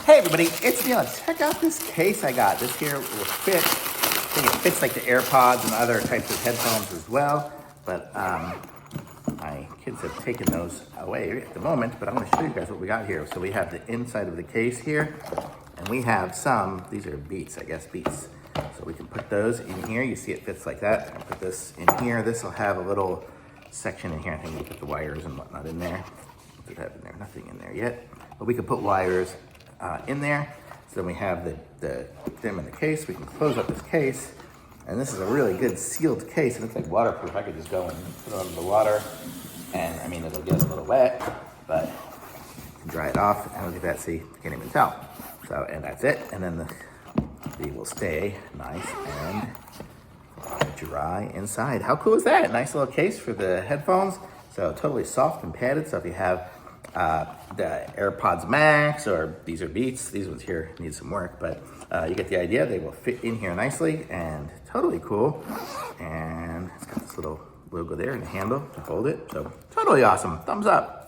Hey everybody, it's Neil. Check out this case I got. This here will fit. I think it fits like the Airpods and other types of headphones as well. But my kids have taken those away at the moment, but I'm gonna show you guys what we got here. So we have the inside of the case here, and we have these are Beats, I guess, Beats. So we can put those in here. You see it fits like that. I'll put this in here. This will have a little section in here. I think we put the wires and whatnot in there. What's it have in there? Nothing in there yet. But we can put wires in there. So then we have them in the case. We can close up this case. And this is a really good sealed case. It looks like waterproof. I could just go and put it under the water. And I mean, it'll get a little wet, but you can dry it off. And look at that, see, you can't even tell. So, and that's it. And then they will stay nice and dry inside. How cool is that? Nice little case for the headphones. So totally soft and padded. So if you have the AirPods Max, or these are Beats, these ones here need some work, but you get the idea. They will fit in here nicely and totally cool. And it's got this little logo there and a handle to hold it. So totally awesome. Thumbs up.